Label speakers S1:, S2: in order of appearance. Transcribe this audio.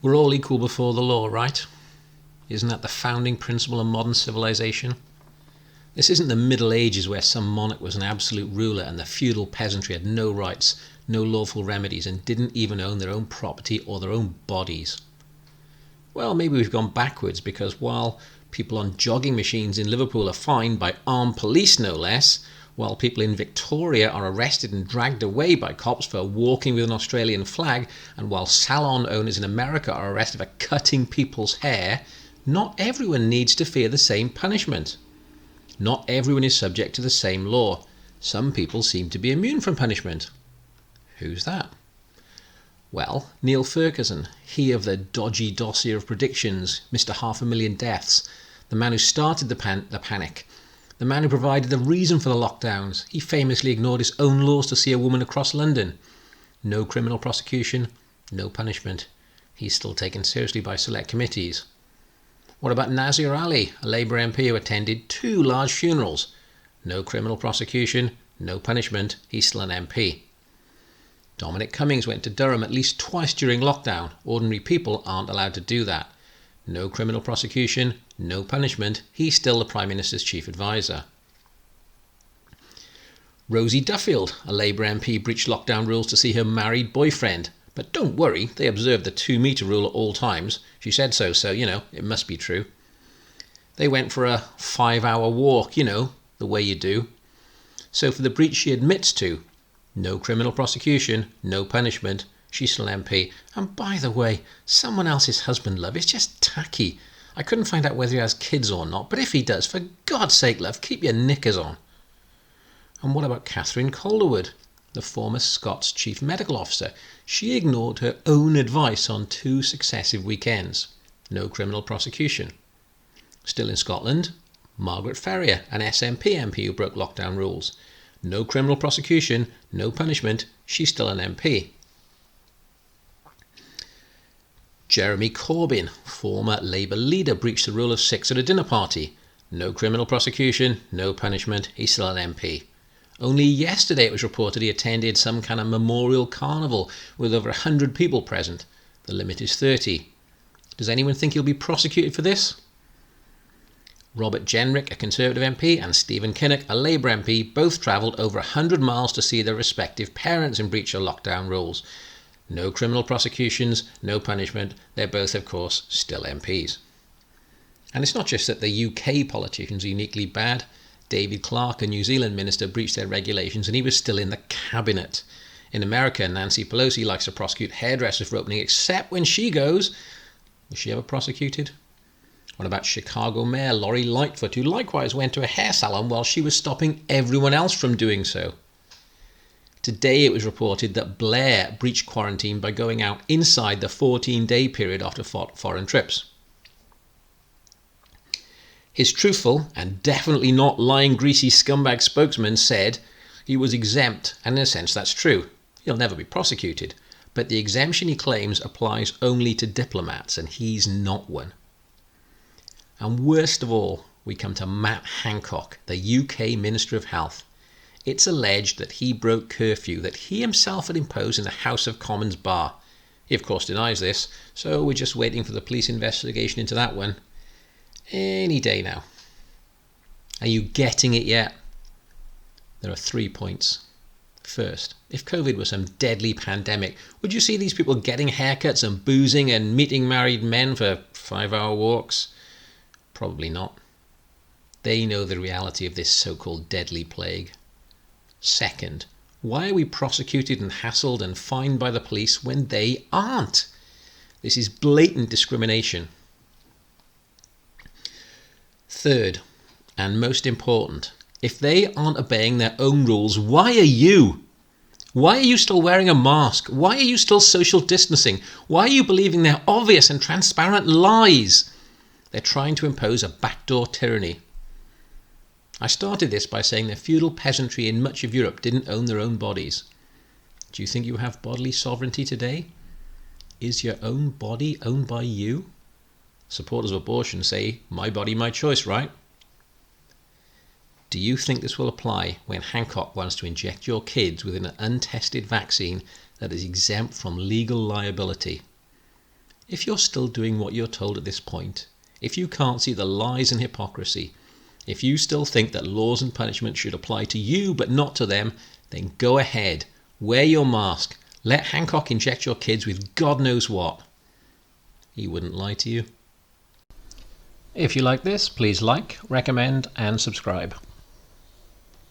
S1: We're all equal before the law, right? Isn't that the founding principle of modern civilization? This isn't the Middle Ages where some monarch was an absolute ruler and the feudal peasantry had no rights, no lawful remedies, and didn't even own their own property or their own bodies. Well, maybe we've gone backwards, because while people on jogging machines in Liverpool are fined by armed police no less, while people in Victoria are arrested and dragged away by cops for walking with an Australian flag, and while salon owners in America are arrested for cutting people's hair, not everyone needs to fear the same punishment. Not everyone is subject to the same law. Some people seem to be immune from punishment. Who's that? Well, Neil Ferguson, he of the dodgy dossier of predictions, Mr. 500,000 deaths, the man who started the panic, the man who provided the reason for the lockdowns. He famously ignored his own laws to see a woman across London. No criminal prosecution, no punishment. He's still taken seriously by select committees. What about Nazir Ali, a Labour MP who attended 2 large funerals? No criminal prosecution, no punishment. He's still an MP. Dominic Cummings went to Durham at least twice during lockdown. Ordinary people aren't allowed to do that. No criminal prosecution, no punishment. He's still the Prime Minister's chief advisor. Rosie Duffield, a Labour MP, breached lockdown rules to see her married boyfriend. But don't worry, they observed the 2-metre rule at all times. She said so, it must be true. They went for a 5-hour walk, the way you do. So for the breach she admits to, no criminal prosecution, no punishment. She's still MP. And by the way, someone else's husband, love, is just tacky. I couldn't find out whether he has kids or not, but if he does, for God's sake, love, keep your knickers on. And what about Catherine Calderwood, the former Scots chief medical officer? She ignored her own advice on 2 successive weekends. No criminal prosecution. Still in Scotland, Margaret Ferrier, an SNP MP who broke lockdown rules. No criminal prosecution, no punishment. She's still an MP. Jeremy Corbyn, former Labour leader, breached the rule of 6 at a dinner party. No criminal prosecution, no punishment. He's still an MP. Only yesterday it was reported he attended some kind of memorial carnival with over 100 people present. The limit is 30. Does anyone think he'll be prosecuted for this? Robert Jenrick, a Conservative MP, and Stephen Kinnock, a Labour MP, both travelled over 100 miles to see their respective parents in breach of lockdown rules. No criminal prosecutions, no punishment. They're both, of course, still MPs. And it's not just that the UK politicians are uniquely bad. David Clark, a New Zealand minister, breached their regulations and he was still in the cabinet. In America, Nancy Pelosi likes to prosecute hairdressers for opening, except when she goes. Was she ever prosecuted? What about Chicago Mayor Lori Lightfoot, who likewise went to a hair salon while she was stopping everyone else from doing so? Today it was reported that Blair breached quarantine by going out inside the 14-day period after foreign trips. His truthful and definitely not lying greasy scumbag spokesman said he was exempt, and in a sense that's true. He'll never be prosecuted, but the exemption he claims applies only to diplomats, and he's not one. And worst of all, we come to Matt Hancock, the UK Minister of Health. It's alleged that he broke curfew that he himself had imposed in the House of Commons bar. He of course denies this, so we're just waiting for the police investigation into that one. Any day now. Are you getting it yet? There are 3 points. First, if COVID was some deadly pandemic, would you see these people getting haircuts and boozing and meeting married men for 5-hour walks? Probably not. They know the reality of this so-called deadly plague. Second, why are we prosecuted and hassled and fined by the police when they aren't? This is blatant discrimination. Third, and most important, if they aren't obeying their own rules, why are you? Why are you still wearing a mask? Why are you still social distancing? Why are you believing their obvious and transparent lies? They're trying to impose a backdoor tyranny. I started this by saying the feudal peasantry in much of Europe didn't own their own bodies. Do you think you have bodily sovereignty today? Is your own body owned by you? Supporters of abortion say, my body, my choice, right? Do you think this will apply when Hancock wants to inject your kids with an untested vaccine that is exempt from legal liability? If you're still doing what you're told at this point, if you can't see the lies and hypocrisy, if you still think that laws and punishment should apply to you but not to them, then go ahead, wear your mask, let Hancock inject your kids with God knows what. He wouldn't lie to you. If you like this, please like, recommend and subscribe.